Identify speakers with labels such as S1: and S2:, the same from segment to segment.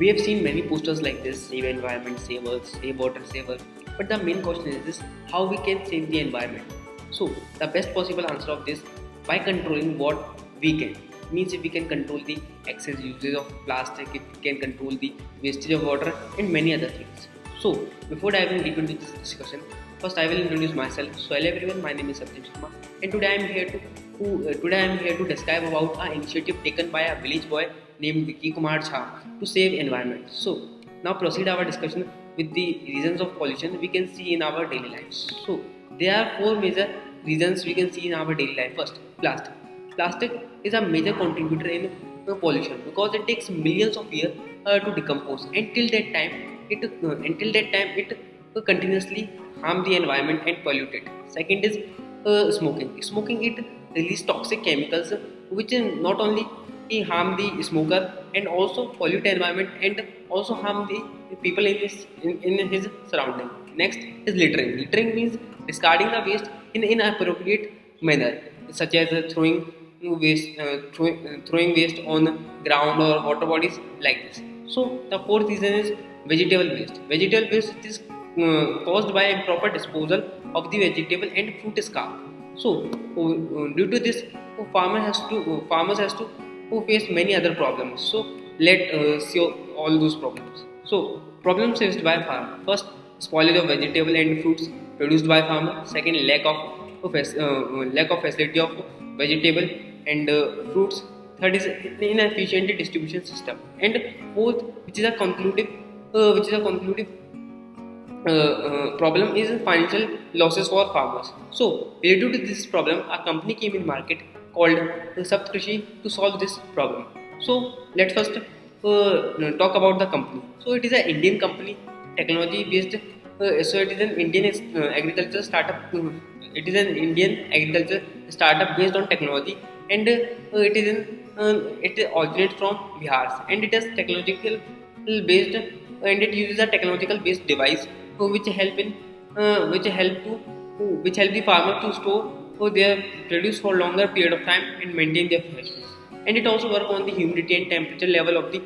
S1: We have seen many posters like this: save environment, save earth, save water, save earth. But the main question is this: how we can save the environment? So the best possible answer of this, by controlling what we can. Means if we can control the excess usage of plastic, if we can control the wastage of water and many other things. So before diving deep into this discussion, first I will introduce myself. So hello everyone, my name is Satyam Sharma, and today I am here to describe about an initiative taken by a village boy named Vicky Kumar Jha to save environment. So now proceed our discussion with the reasons of pollution we can see in our daily lives. So there are four major reasons we can see in our daily life. First, plastic. Plastic is a major contributor in pollution because it takes millions of years to decompose. Until that time, it continuously harm the environment and pollute it. Second is smoking. Smoking it release toxic chemicals which not only harm the smoker and also pollute the environment and also harm the people in his surrounding. Next is littering. Littering means discarding the waste in inappropriate manner, such as throwing waste on ground or water bodies like this. So the fourth reason is vegetable waste. Vegetable waste is caused by improper disposal of the vegetable and fruit scrap. So due to this, farmers has to face many other problems. So let's see all those problems. So problems faced by farmer. First, spoilage of vegetable and fruits produced by farmer. Second, lack of facility of vegetable and fruits. Third is inefficient distribution system. And fourth, which is a conclusive problem is financial losses for farmers. So related to this problem, a company came in market called Saptkrishi to solve this problem. So let's first talk about the company. So it is an Indian company, technology based. So it is an Indian agriculture startup. It is an Indian agriculture startup based on technology, and it originates from Bihar, and it is technological based, and it uses a technological based device which help in which help to which help the farmer to store their produce for longer period of time and maintain their freshness. And it also work on the humidity and temperature level of the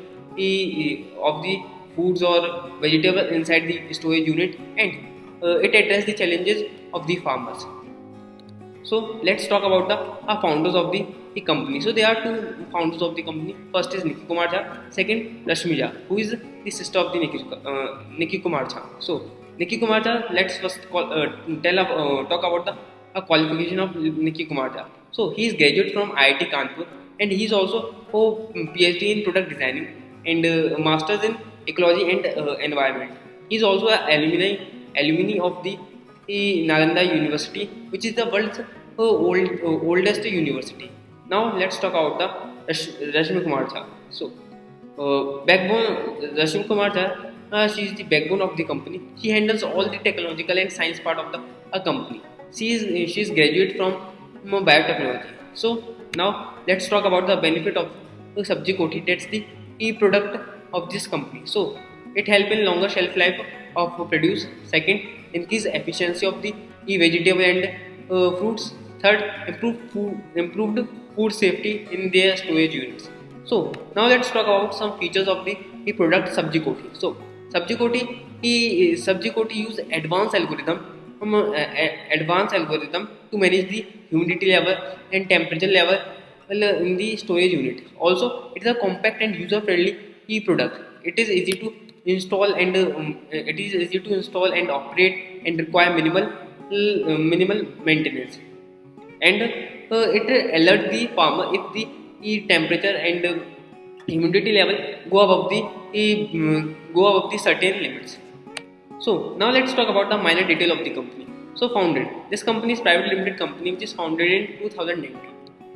S1: foods or vegetable inside the storage unit, and it address the challenges of the farmers. So let's talk about the founders of the company. So there are two founders of the company. First is Nikki Kumar Jha. Second, Rashmi Jha, who is the sister of the Nikki Kumar Jha. So Nikki Kumar Jha, let's first talk about the qualification of Nikki Kumar Jha. So he is graduate from IIT Kanpur, and he is also PhD in product designing and masters in ecology and environment. He is also an alumni of the Nalanda University, which is the world's oldest university. Now let's talk about the Rashmi Kumar Jha. So backbone Rashmi Kumar Jha, she is the backbone of the company. She handles all the technological and science part of the company. She is graduate from biotechnology. So now let's talk about the benefit of the Sabji Koti. That's the product of this company. So it help in longer shelf life of produce. Second, increase efficiency of the vegetable and fruits. Third, improved food safety in their storage units. So now let's talk about some features of the product Sabji Koti. So Sabji Koti use advanced algorithm to manage the humidity level and temperature level in the storage unit. Also, it is a compact and user-friendly product. It is easy to install and operate and require minimal maintenance. And it alert the farmer if the temperature and humidity level go above the certain limits. So now let's talk about the minor detail of the company. So founded. This company is private limited company which is founded in 2019,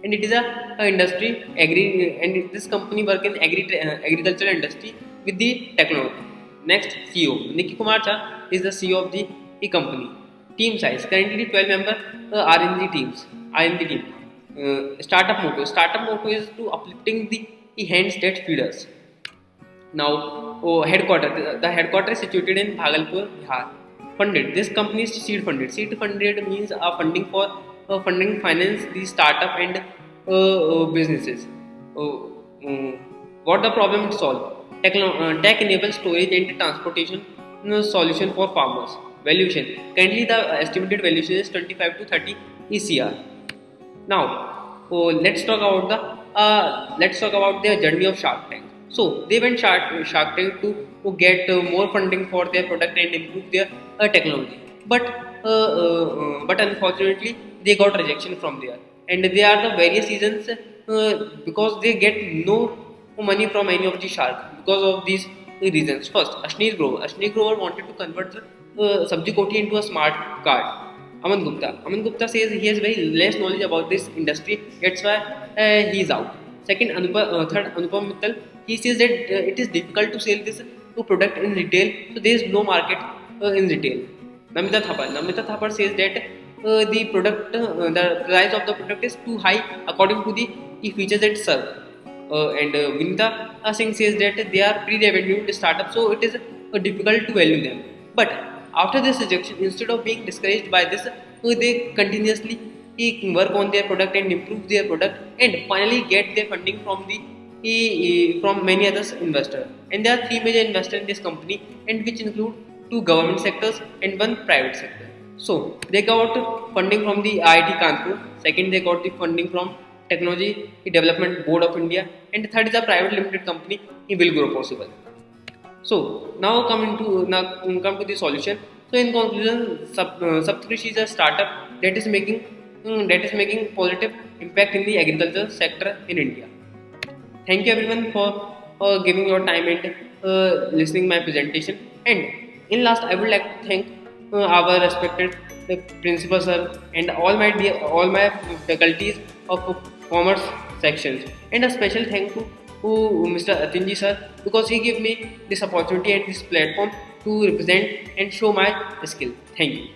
S1: and it is a industry and this company work in agricultural industry with the technology. Next, CEO Nikki Kumar Jha is the CEO of the company. Team size currently 12 members are in the team. Startup motto. Startup motto is to uplifting the hands that feed us. Now, headquarters. The headquarters is situated in Bhagalpur, Bihar. Funded. This company is seed funded. Seed funded means funding finance the startup and businesses. What the problem it solve? tech-enabled storage and transportation solution for farmers. Valuation. Currently, the estimated valuation is 25 to 30 ECR. Now, let's talk about their journey of Shark Tank. So they went Shark Tank to get more funding for their product and improve their technology. But unfortunately, they got rejection from there, and they are the various reasons because they get no money from any of the shark because of these reasons. First, Ashneer Grover. Ashneer Grover wanted to convert the Sabji Koti into a smart card. Aman Gupta. Aman Gupta says he has very less knowledge about this industry. That's why he is out. Third, Anupam Mittal. He says that it is difficult to sell this product in retail, so there is no market in retail. Namita Thapar. Namita Thapar says that the price of the product is too high according to the features it serves. And Vinita Singh says that they are pre-revenue startups, so it is difficult to value them. But after this rejection, instead of being discouraged by this, they continuously work on their product and improve their product, and finally get their funding from many other investors. And there are three major investors in this company, and which include two government sectors and one private sector. So they got funding from the IIT Kanpur. Second, they got the funding from Technology Development Board of India, and third is a private limited company. It will grow possible. So now come to the solution. So in conclusion, Saptkrishi is a startup that is making positive impact in the agriculture sector in India. Thank you everyone for giving your time and listening my presentation. And in last, I would like to thank our respected principal sir and all my faculties of commerce sections, and a special thank to Mr. Atinji sir, because he gave me this opportunity and this platform to represent and show my skill. Thank you.